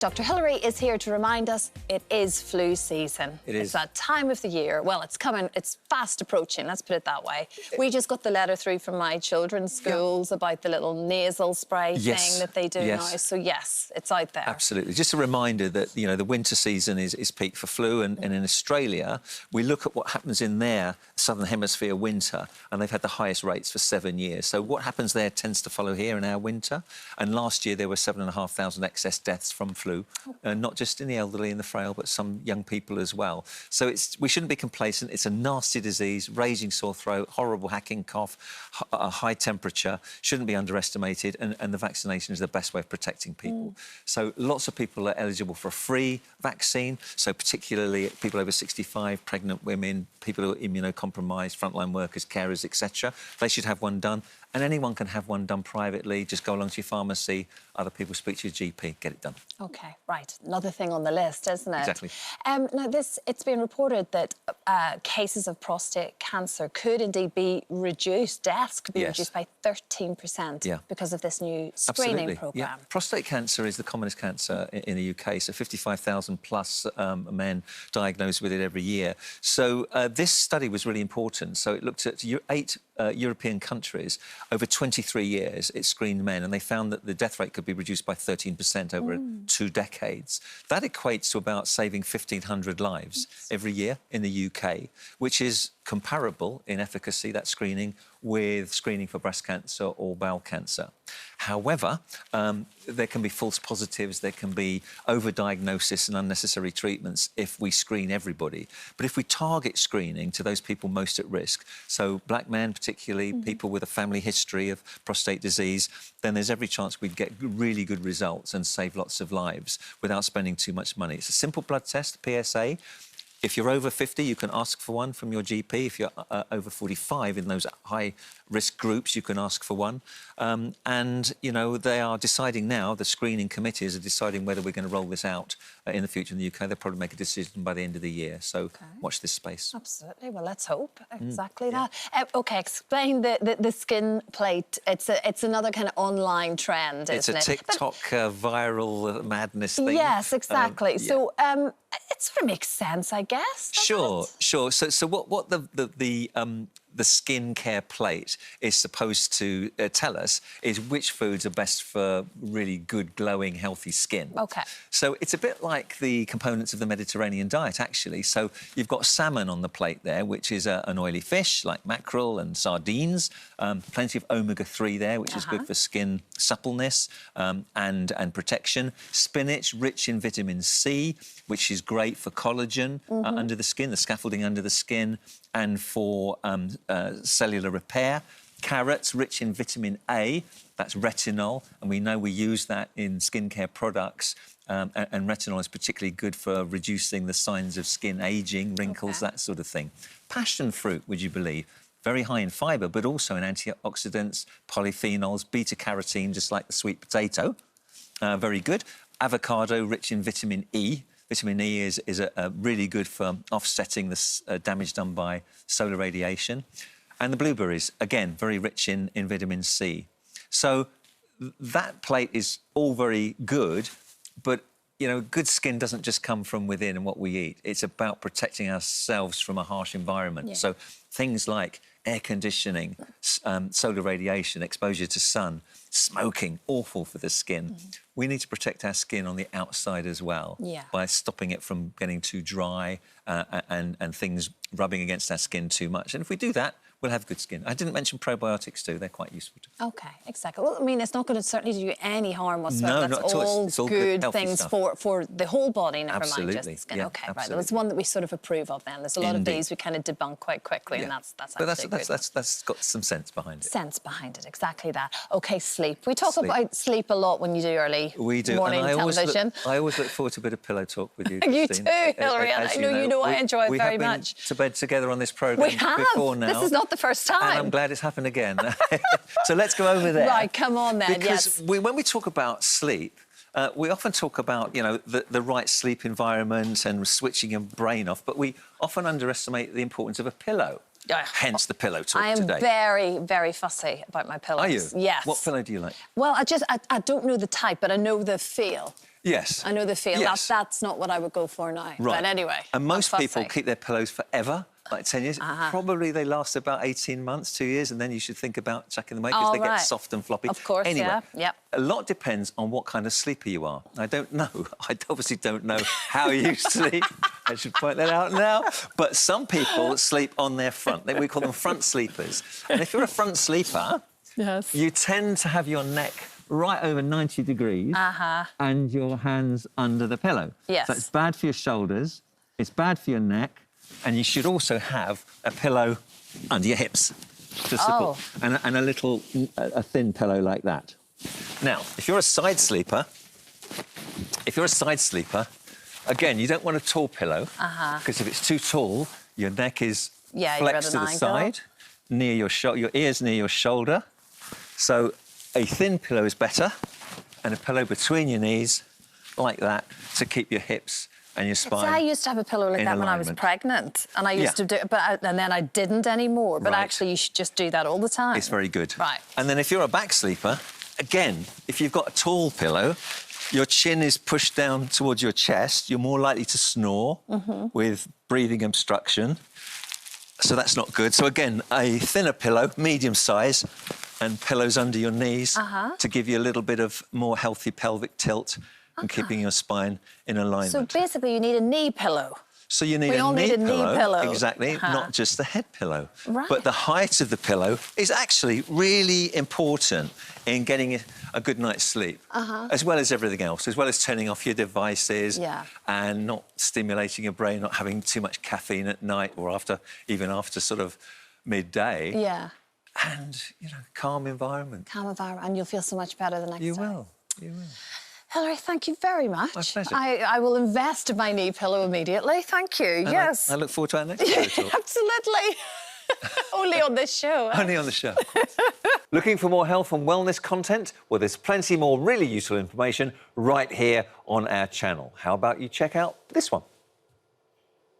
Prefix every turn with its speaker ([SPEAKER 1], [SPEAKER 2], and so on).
[SPEAKER 1] Dr Hilary is here to remind us it is flu season.
[SPEAKER 2] It is.
[SPEAKER 1] It's that time of the year. Well, it's coming, it's fast approaching, let's put it that way. We just got the letter through from my children's schools about the little nasal spray thing that they do now. So yes, it's out there.
[SPEAKER 2] Absolutely. Just a reminder that, you know, the winter season is peak for flu, and in Australia, we look at what happens in their southern hemisphere winter, and they've had the highest rates for 7 years. So what happens there tends to follow here in our winter. And last year there were 7,500 excess deaths from flu. Not just in the elderly and the frail, but some young people as well. So we shouldn't be complacent. It's a nasty disease, raging sore throat, horrible hacking cough, a high temperature, shouldn't be underestimated, and the vaccination is the best way of protecting people. So lots of people are eligible for a free vaccine, so particularly people over 65, pregnant women, people who are immunocompromised, frontline workers, carers, etc. They should have one done. And anyone can have one done privately. Just go along to your pharmacy, other people speak to your GP, get it done. OK, right. Another thing on the list, isn't it? Exactly.
[SPEAKER 1] Now, it's been reported that cases of prostate cancer could indeed be reduced, deaths could be reduced by 13% because of this new screening programme.
[SPEAKER 2] Yeah. Prostate cancer is the commonest cancer in the UK, so 55,000 plus men diagnosed with it every year. So this study was really important. So it looked at 8 European countries. Over 23 years, it screened men, and they found that the death rate could be reduced by 13% over 2 decades. That equates to about saving 1,500 lives every year in the UK, which is comparable in efficacy, that screening, with screening for breast cancer or bowel cancer. However, there can be false positives, there can be overdiagnosis and unnecessary treatments if we screen everybody. But if we target screening to those people most at risk, so black men particularly, people with a family history of prostate disease, then there's every chance we'd get really good results and save lots of lives without spending too much money. It's a simple blood test, PSA. If you're over 50, you can ask for one from your GP. If you're over 45 in those high-risk groups, you can ask for one. And, you know, they are deciding now, the screening committees are deciding whether we're going to roll this out in the future in the UK. They'll probably make a decision by the end of the year. So watch this space.
[SPEAKER 1] Absolutely. Well, let's hope exactly that. OK, explain the skin plate. It's another kind of online trend, isn't it?
[SPEAKER 2] It's a TikTok viral madness thing.
[SPEAKER 1] Yes, exactly. So it sort of makes sense, I guess.
[SPEAKER 2] Sure. So what the skincare plate is supposed to tell us is which foods are best for really good, glowing, healthy skin. OK. So it's a bit like the components of the Mediterranean diet, actually. So you've got salmon on the plate there, which is an oily fish, like mackerel and sardines. Plenty of omega-3 there, which is good for skin suppleness and protection. Spinach, rich in vitamin C, which is great for collagen under the skin, the scaffolding under the skin, and for cellular repair. Carrots, rich in vitamin A, that's retinol, and we know we use that in skincare products. And retinol is particularly good for reducing the signs of skin ageing, wrinkles, that sort of thing. Passion fruit, would you believe? Very high in fibre, but also in antioxidants, polyphenols, beta-carotene, just like the sweet potato. Very good. Avocado, rich in vitamin E. Vitamin E is really good for offsetting the damage done by solar radiation. And the blueberries, again, very rich in vitamin C. So that plate is all very good, but, you know, good skin doesn't just come from within and what we eat. It's about protecting ourselves from a harsh environment. So things like air conditioning, solar radiation, exposure to sun, smoking, awful for the skin. We need to protect our skin on the outside as well by stopping it from getting too dry and things rubbing against our skin too much. And if we do that, we'll have good skin. I didn't mention probiotics too. They're quite useful too. OK, exactly.
[SPEAKER 1] Well, I mean, it's not going to certainly do you any harm whatsoever.
[SPEAKER 2] No,
[SPEAKER 1] that's
[SPEAKER 2] not at all. It's all
[SPEAKER 1] good things for the whole body, never mind just the skin.
[SPEAKER 2] Yeah,
[SPEAKER 1] OK, right. Well, it's one that we sort of approve of then. There's a lot of these we kind of debunk quite quickly, and that's actually good.
[SPEAKER 2] That's got some sense behind it.
[SPEAKER 1] Sense behind it, exactly that. OK, sleep. We talk about sleep a lot when you do early morning television.
[SPEAKER 2] I always look forward to a bit of pillow talk with you,
[SPEAKER 1] You
[SPEAKER 2] Christine.
[SPEAKER 1] too, Hilary, and I know I enjoy it very much.
[SPEAKER 2] We have been to bed together on this programme before now.
[SPEAKER 1] This is not the first time.
[SPEAKER 2] And I'm glad it's happened again. So let's go over there.
[SPEAKER 1] Right, come on then,
[SPEAKER 2] because when we talk about sleep, we often talk about, you know, the right sleep environment and switching your brain off, but we often underestimate the importance of a pillow. Hence the pillow talk today.
[SPEAKER 1] I am very, very fussy about my pillows.
[SPEAKER 2] Are you?
[SPEAKER 1] Yes.
[SPEAKER 2] What pillow do you like?
[SPEAKER 1] Well, I don't know the type, but I know the feel.
[SPEAKER 2] Yes.
[SPEAKER 1] I know the feel.
[SPEAKER 2] Yes.
[SPEAKER 1] That's not what I would go for now.
[SPEAKER 2] Right.
[SPEAKER 1] But anyway.
[SPEAKER 2] And most people keep their pillows forever, like 10 years. Probably they last about 18 months, 2 years, and then you should think about chucking them away because they get soft and floppy.
[SPEAKER 1] Of course,
[SPEAKER 2] anyway,
[SPEAKER 1] yeah. Yep.
[SPEAKER 2] A lot depends on what kind of sleeper you are. I don't know. I obviously don't know how you sleep. I should point that out now. But some people sleep on their front. We call them front sleepers. And if you're a front sleeper,
[SPEAKER 1] yes,
[SPEAKER 2] you tend to have your neck right over 90 degrees and your hands under the pillow.
[SPEAKER 1] Yes.
[SPEAKER 2] So it's bad for your shoulders, it's bad for your neck, and you should also have a pillow under your hips to support. And a thin pillow like that. Now, if you're a side sleeper, again, you don't want a tall pillow because if it's too tall, your neck is flexed to the side, near your ears near your shoulder. So a thin pillow is better, and a pillow between your knees, like that, to keep your hips and your spine.
[SPEAKER 1] See, I used to have a pillow like that when I was pregnant, and I used to do it, and then I didn't anymore. But actually, you should just do that all the time.
[SPEAKER 2] It's very good.
[SPEAKER 1] Right.
[SPEAKER 2] And then if you're a back sleeper, again, if you've got a tall pillow, your chin is pushed down towards your chest, you're more likely to snore with breathing obstruction. So that's not good. So again, a thinner pillow, medium size, and pillows under your knees to give you a little bit of more healthy pelvic tilt and keeping your spine in alignment.
[SPEAKER 1] So basically, you need a knee pillow.
[SPEAKER 2] So you need a knee pillow. Exactly, not just the head pillow.
[SPEAKER 1] Right.
[SPEAKER 2] But the height of the pillow is actually really important in getting a good night's sleep, as well as everything else, as well as turning off your devices and not stimulating your brain, not having too much caffeine at night or even after sort of midday.
[SPEAKER 1] Yeah.
[SPEAKER 2] And, you know, calm environment.
[SPEAKER 1] Calm environment, and you'll feel so much better the next day.
[SPEAKER 2] You will.
[SPEAKER 1] Hilary, thank you very much.
[SPEAKER 2] My pleasure.
[SPEAKER 1] I will invest in my knee pillow immediately. Thank you.
[SPEAKER 2] And
[SPEAKER 1] yes.
[SPEAKER 2] I look forward to our next show.
[SPEAKER 1] Absolutely. Only on this show.
[SPEAKER 2] Only on the show. Looking for more health and wellness content? Well, there's plenty more really useful information right here on our channel. How about you check out this one?